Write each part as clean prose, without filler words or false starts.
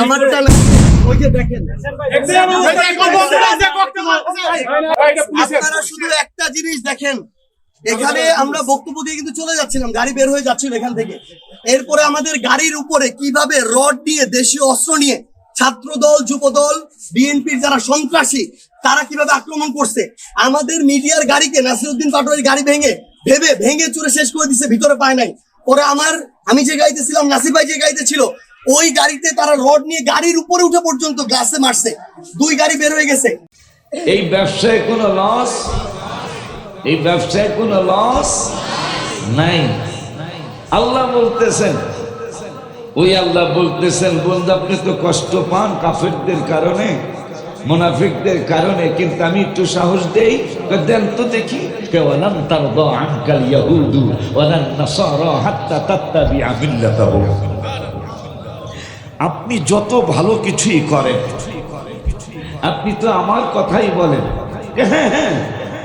আমারটা না, ওই যে দেখেন আপনারা শুধু একটা জিনিস দেখেন, এখানে আমরা বক্তব্য দিয়ে কিন্তু চলে যাচ্ছিলাম, গাড়ি বের হয়ে যাচ্ছিল এখান থেকে। এরপরে আমাদের গাড়ির উপরে কিভাবে রড দিয়ে, দেশীয় অস্ত্র নিয়ে ছাত্রদল, যুবদল, বিএনপির যারা সন্ত্রাসী তারা কিভাবে আক্রমণ করছে। আমাদের মিডিয়ার গাড়িকে নাসিরউদ্দিন পাটোয়ারির গাড়ি ভেঙে চুরে শেষ করে দিছে, ভিতরে পায় নাই। পরে আমি যে গাড়িতে ছিলাম, নাসির ভাই যে গাড়িতে ছিল, ওই গাড়িতে তারা রড নিয়ে গাড়ির উপরে উঠে পর্যন্ত গ্লাসে মারছে, 2 গাড়ি বের হয়ে গেছে। এই ব্যবসায় কোনো লস, এই ব্যবসায় কোনো লস নাই। আল্লাহ বলতেছেন, ওই আল্লাহ বলতেছেন, বন্ধু আপনি তো কষ্ট পান কাফেরদের কারণে, মুনাফিকদের কারণে, কিন্তু আমি একটু সাহস দেই, দেন তো দেখি। ওয়ালান তারদা আনকাল ইয়াহুদু ওয়ালান নাসারা হাত্তা তাত্তাবিআ মিল্লাতাহুম। আপনি যত ভালো কিছুই করেন, আপনি তো আমার কথাই বলেন, হ্যাঁ হ্যাঁ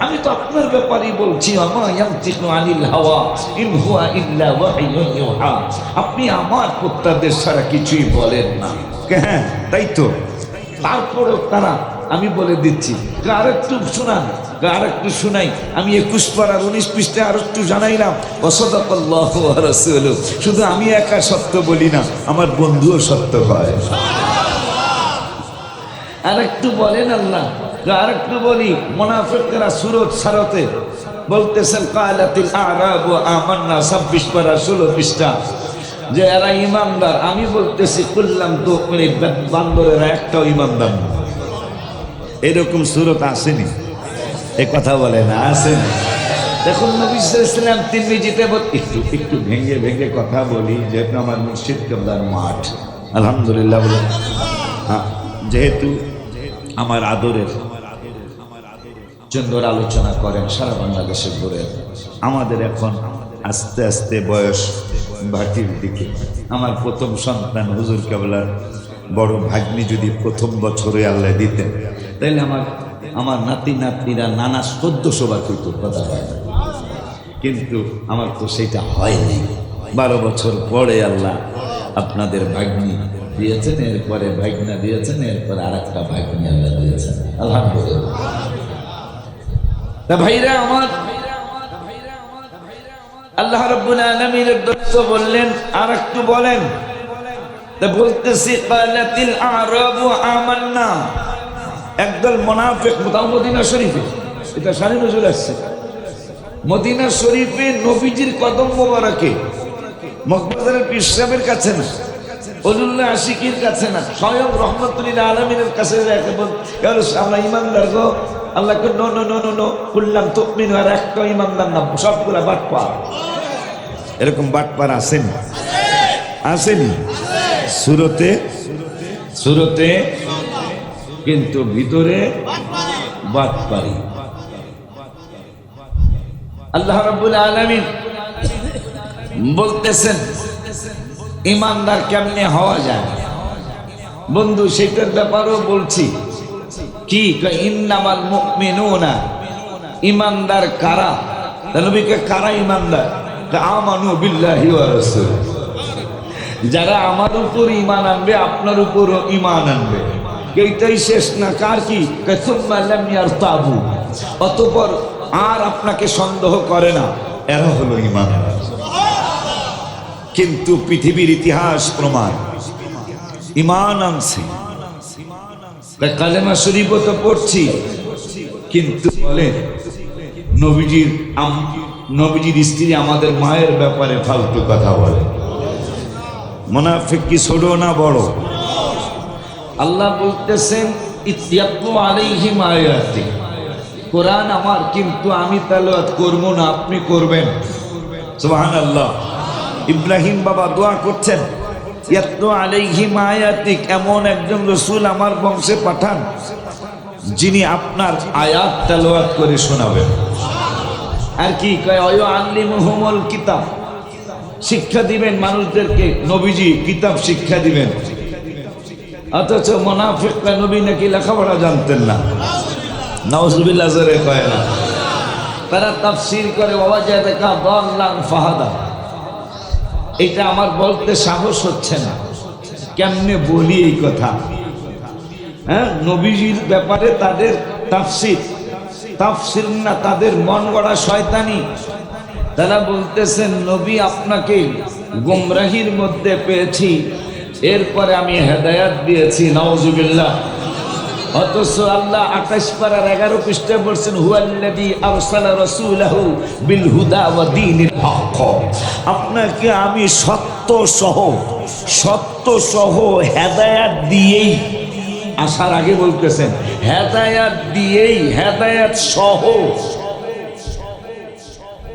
আমি তো আপনার ব্যাপারেই বলছি, আমা ইয়ানতিকু আনিল হাওয়া ইন হুয়া ইল্লা ওয়াহয়ুন ইউহা। আপনি আমার প্রত্যাদেশ ছাড়া কিছুই বলেন না, হ্যাঁ তাই তো। তারপরেও তারা, আমি বলে দিচ্ছি, আর একটু শোনান, আর একটু শোনাই। আমি 21 পারার 19 পৃষ্ঠায় আর একটু জানাইলাম, ওয়াসাদাকাল্লাহু ওয়া রাসূলুহু। শুধু আমি একা সত্য বলি না, আমার বন্ধুও সত্য হয়। আর একটু বলেন আল্লাহ, আর একটু বলি। মুনাফিকরা সূরা সারতে বলতেছেন, কালাতিল আরাবু আমান্না, 26 পারা 16 পৃষ্ঠা, যে এরা ইমানদার। আমি বলতেছি কুল্লাম তো, বান্দরেরা একটাও ইমানদার না। এরকম সূরত আসেনি, এ কথা বলে না, আসেনি। দেখুন নবী সাল্লাল্লাহু আলাইহি ওয়াসাল্লাম তিরমিজিতে একটু ভেঙে কথা বলি, যেহেতু আমার মুর্শিদ কেবলার মাঠ, আলহামদুলিল্লাহ বলে। হ্যাঁ, যেহেতু আমার আদরের চন্দ্র আলোচনা করেন সারা বাংলাদেশে ঘুরে, আমাদের এখন আস্তে আস্তে বয়স ভাটির দিকে। আমার প্রথম সন্তান হুজুর কেবলার বড় ভাগ্নি যদি প্রথম বছরে আল্লাহ দিতেন, তাইলে আমার নাতি নাতনিরা নানা 1400 বার করতো, কথা হয় না। কিন্তু আমার তো সেটা হয়নি। 12 বছর পরে আল্লাহ আপনাদের ভাগ্নি দিয়েছেন, এরপরে ভাগ্না দিয়েছেন, এরপরে আরেকটা ভাগ্নি আল্লাহ দিয়েছেন, আলহামদুলিল্লাহ। তা ভাইরা আমার, আল্লাহ রাব্বুল আলামিনের দোস্ত বললেন, আর একটু বলেন। তা বলতেছি, কালাতিল আরাবু আমান্না। একদল মুনাফিক, মদিনা শরীফে, এটা শানে নজুল আসছে, মদিনা শরীফে নবীজির কদম মোবারকে, মকবুলের পীর সাহেবের কাছে না, ওলিউল্লাহ আশিকির কাছে না, স্বয়ং রহমাতুল আলামিনের কাছে আমরা ইমানদার গো। আল্লাহ নো নো নো নো নো কুল্লাম তুমিনু, আর একটা ইমানদার না, সবগুলা বাটপার। এরকম বাটপার আসেনি, আসেনি সুরতে, কিন্তু ভিতরে বাটপারি। আল্লাহ রাব্বুল আলামিন বলতেছেন, ইমানদার কেমনে হওয়া যায় বন্ধু, সেটার ব্যাপারেও বলছি। কি ইন্নামাল মুমিনুনা, ইমানদার কারা? নবীকে কারা ইমানদার? আমানু বিল্লাহি ওয়া রাসূলিহি, যারা আমার উপর ঈমান আনবে, আপনার উপরও ঈমান আনবে। এইটাই শেষ না, কার কি? সুম্মা লাম ইয়ারতাবু, অতঃপর আর আপনাকে সন্দেহ করে না, এরা হলো ঈমানদার। কিন্তু পৃথিবীর ইতিহাস প্রমাণ, ঈমান আনছে, কালেমা শরীফও তো পড়ছি, কিন্তু বলে নবীজির স্ত্রী আমাদের মায়ের ব্যাপারে ফালতু কথা বলে। মুনাফিক কি ছোট না বড়? আল্লাহ বলতেছেন, ইয়াতলু আলাইহিম আয়াতি, কোরআন আমার, কিন্তু আমি তেলাওয়াত করব না, আপনি করবেন। সুবহানাল্লাহ। ইব্রাহিম বাবা দোয়া করছেন, ইয়াতলু আলাইহিম আয়াতিক, এমন একজন রাসূল আমার বংশে পাঠান যিনি আপনার আয়াত তেলাওয়াত করে শোনাবেন। আর কি কয়, আল্লিমুহুমুল কিতাব, শিক্ষা দিবেন মানুষদেরকে, নবীজি কিতাব শিক্ষা দিবেন। অথচ মুনাফিকরা নবী নাকি লেখাপড়া জানতেন না, নাউজুবিল্লাহ জোরে কয় না। তারা তাফসীর করে, ওয়াজাদাকা দাল্লান ফাহাদা। এটা আমার বলতে সাহস হচ্ছে না, কেমনে বলি এই কথা? হ্যাঁ, নবীজির ব্যাপারে তাদের তাফসির না, তাদের মন গড়া শয়তানি। তারা বলতেছেন নবী আপনাকে গুমরাহির মধ্যে পেয়েছি, এরপরে আমি হেদায়াত দিয়েছি, নাউজুবিল্লাহ। অথচ আল্লাহ 28 পারার 11 পৃষ্ঠায় বলছেন হুয়াল্লাযী আরসালা রাসূলাহু বিল হুদা ওয়া দীনিল হক। আপনাকে আমি সত্য সহ হেদায়াত দিয়েই, আসার আগে বলতেছেন হেদায়াত দিয়েই, হেদায়াত সহ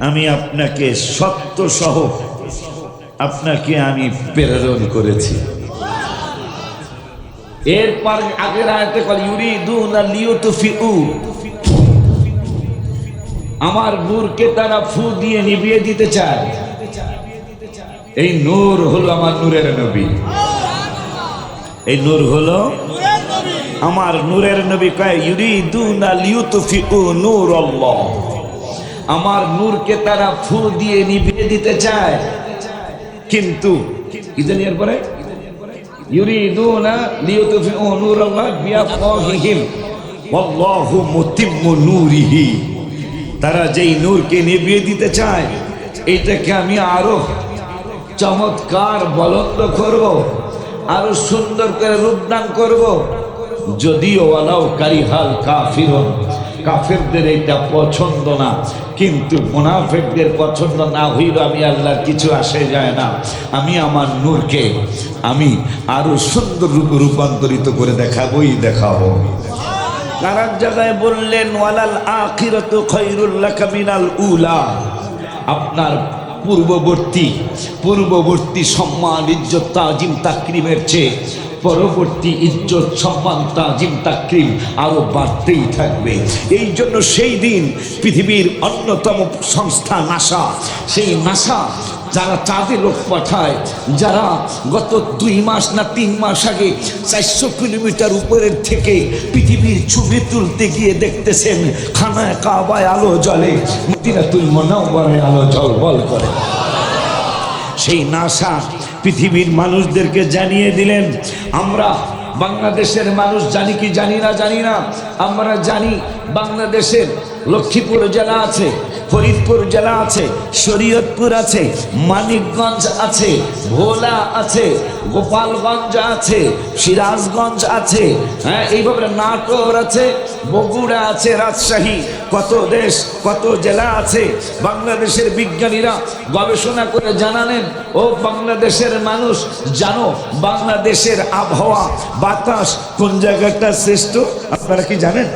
আমি আপনাকে সত্য সহ আপনাকে আমি প্রেরণ করেছি। এরপর আগের আয়াতে কল ইউরিদুনা লিইউতফিউ, আমার নূরকে তারা ফু দিয়ে নিভিয়ে দিতে চায়। এই নূর হলো আমার নূরের নবী, এই নূর হলো আমার নূরের নবী। কয় ইউরিদুনা লিইউতফিউ নূরাল্লাহ, আমার নূরকে তারা ফু দিয়ে নিভিয়ে দিতে চায়। কিন্তু কি জানি এরপরে ইউরিদুনা লিইউতফিউ নূরাল্লাহ বিআফওয়াহিহিম ওয়াল্লাহু মুতিম্মু নূরিহি, তারা যেই নূরকে নিভিয়ে দিতে চায় এইটাকে আমি আরো চমৎকার বলন্দ করব, আরো সুন্দর করে রূপদান করব। যদিও ওয়ালাউ কারিহাল কাফিরুন, কাফেরদের এটা পছন্দ না, কিন্তু মুনাফিকদের পছন্দ না হইল আমি আল্লাহর কিছু আসে যায় না। আমি আমার নূরকে আমি আরো সুন্দর রূপে রূপান্তরিত করে দেখাবো। আরেক জায়গায় বললেন ওয়ালাল আখিরাতু খায়রুল লাকা মিনাল উলা, আপনার পূর্ববর্তী সম্মান ইজ্জত তাজিম তাকরিমের চেয়ে পরবর্তী ইজ্জত সম্মান তাজিম তাকরিম আরো বাড়তেই থাকবে। এই জন্য সেই দিন পৃথিবীর অন্যতম সংস্থা নাসা, সেই নাসা যারা চাঁদে লোক পাঠায়, যারা গত 2 মাস না 3 মাস আগে 400 কিলোমিটার উপরের থেকে পৃথিবীর ছবি তুলতে গিয়ে দেখতেছেন খানায় কাবায় আলো জ্বলে, মদিনাতুল মুনাওয়ারায় আলো ঝলমল করে। সেই নাসা পৃথিবীর মানুষদেরকে জানিয়ে দিলেন, আমরা বাংলাদেশের মানুষ জানি কি জানি না, আমরা জানি বাংলাদেশের লক্ষ্মীপুর জেলা আছে, ফরিদপুর জেলা আছে, শরীয়তপুর আছে, মানিকগঞ্জ আছে, ভোলা আছে, গোপালগঞ্জ আছে, সিরাজগঞ্জ আছে, হ্যাঁ এইভাবে নাটোর আছে, বগুড়া আছে, রাজশাহী, কত দেশ কত জেলা আছে। বাংলাদেশের বিজ্ঞানীরা গবেষণা করে জানালেন, ও বাংলাদেশের মানুষ জানো বাংলাদেশের আবহাওয়া বাতাস কোন জায়গাটা শ্রেষ্ঠ? আপনারা কি জানেন?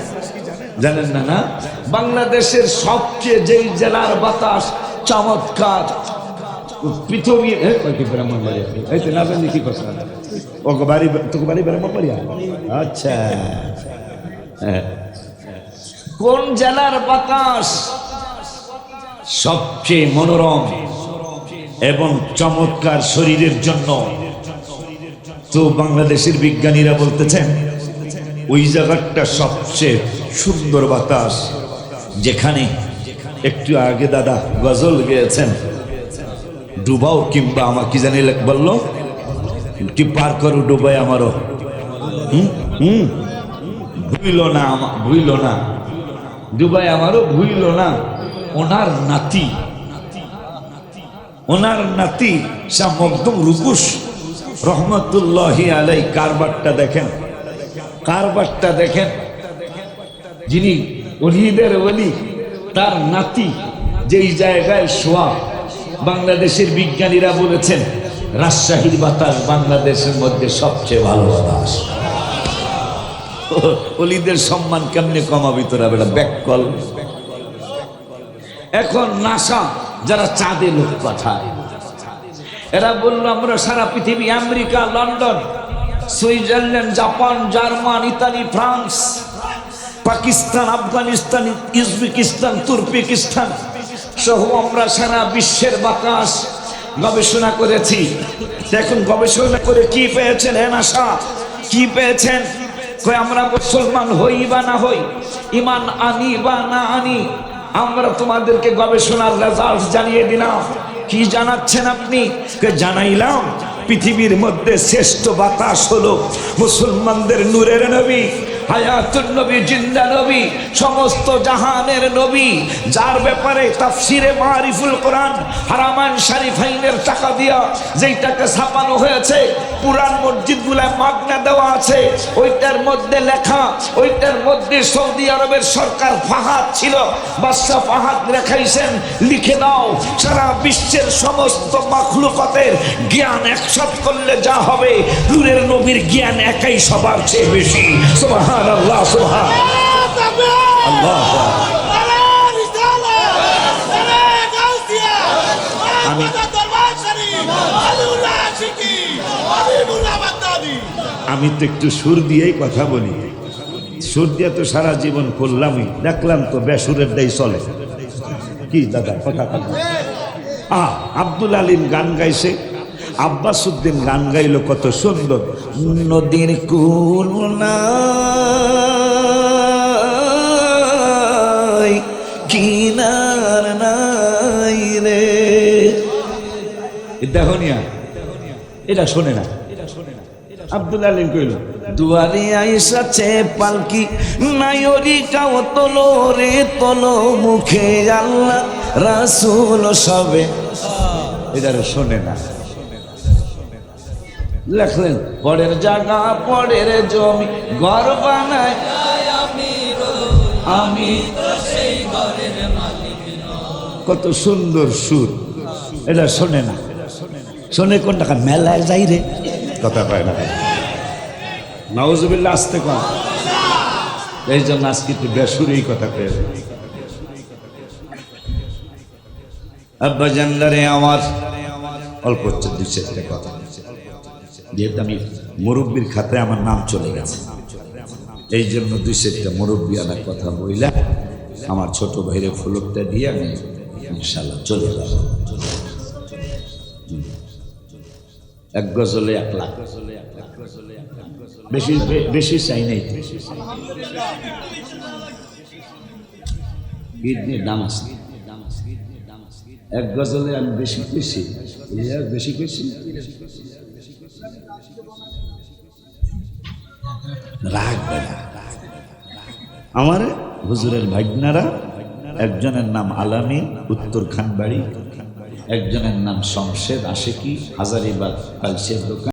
জানেন না? না, বাংলাদেশের সবচেয়ে যেই জেলার বাতাস চমৎকার, পৃথিবীর আচ্ছা, কোন জেলার বাতাস সবচেয়ে মনোরম এবং চমৎকার শরীরের জন্য? তো বাংলাদেশের বিজ্ঞানীরা বলতেছেন ওই জায়গাটা সবচেয়ে সুন্দর বাতাস, যেখানে একটু আগে দাদা গজল গেয়েছেন, ডুবাও কিংবা আমার কি জানি বললো কি পার করো ডুবাই আমারও, ভুইল না ডুবাই আমারও ভুইল না। ওনার নাতি শাহ মখদুম রুকুশ রহমতুল্লাহি আলাই কারবারটা দেখেন, যিনি ওলিদের ওলি, তার নাতি যেই জায়গায় শোয়া, বাংলাদেশের বিজ্ঞানীরা বলেছেন রাজশাহীর বাতাস বাংলাদেশের মধ্যে সবচেয়ে ভালো বাতাস। ওলিদের সম্মান কেমনে কমাবি তোরা বেটা ব্যাককল। এখন নাসা যারা চাঁদে লোক পাঠায়, এরা বললো আমরা সারা পৃথিবী, America, London, Switzerland, Japan, German, Italy, France, Pakistan, Afghanistan, Uzbekistan, Turkestan সহ আমরা সারা বিশ্বের বাতাস গবেষণা করেছি। এখন গবেষণা করে কি পেয়েছেন? নাসা কি পেয়েছেন? আমরা মুসলমান হই বা না হই, ইমান আনি বা না আনি, আমরা তোমাদেরকে গবেষণার রেজাল্ট জানিয়ে দিলাম। কি জানাচ্ছেন আপনি? জানাইলাম পৃথিবীর মধ্যে শ্রেষ্ঠ বাতাস হলো মুসলমানদের নূরের নবী, হায়াতুন নবী, জিন্দা নবী, সমস্ত জাহানের নবী, যার ব্যাপারে তাফসিরে মারিফুল কোরআন হারামাইন শরীফাইনের টাকা দিয়া যেইটাকে ছাপানো হয়েছে, পুরান মসজিদগুলায় মাগনা দেওয়া আছে, ওইটার মধ্যে লেখা, ওইটার মধ্যে সৌদি আরবের সরকার ফাহাদ ছিল, বাদশা ফাহাদ লেখাইছেন, লিখে দাও সারা বিশ্বের সমস্ত মাখলুকাতের জ্ঞান একসাথ করলে যা হবে, নূরের নবীর জ্ঞান একাই সবার চেয়ে বেশি। সুবহানাল্লাহ, সুবহানাল্লাহ। আমি তো একটু সুর দিয়েই কথা বলি, সুর দিয়ে তো সারা জীবন করলামই, দেখলাম তো বেসুরের দাই চলে। কি দাদা কথা কথা। আব্দুল আলীম গান গাইছে, আব্বাস উদ্দিন গান গাইলো কত সুন্দর, নদীর কুল নাই কিনার নাই রে, দেখো নিয়া এটা শোনে না। আব্দুল আলীম কইল, দুয়ারে আইসাছে পালকি নাইরি কাও তোলো রে তোলো, মুখে আল্লাহ রাসূল সবে, এটা শোনে না। লেখলেন পরের জায়গা পরের জমি ঘর বানায় আমি, কত সুন্দর সুর, এটা শোনে না। শোনে কোন টাকা মেলায় যাই রে, কথা পায় না। নাউজুবিল্লাহ, আসতে কম। এই জন্য আজকে একটু বেসুরেই কথা পেয়ে। আব্বা জানদারে আমার অল্প হচ্ছে দুই চারটে কথা, যেহেতু আমি মুরব্বীর খাতায় আমার নাম চলে গেছে, এই জন্য দুই চারটা মুরব্বী আনার কথা বইলা আমার ছোট ভাইরে ফলকটা দিয়ে আমি ইনশাল্লাহ চলে যাব। এক গজলে 1 লাখ, বেশি বেশি চাই নাই। কিডনির দাম আছে, এক গজলে আমি বেশি পেয়েছি, বেশি পেয়েছি। রাখবে না আমার হুজুরের ভাগনারা, একজনের নাম আলামিন উত্তর খানবাড়ি, একজনের নাম শমশেদ আশিকি হাজারিবাগ কালসের দোকান।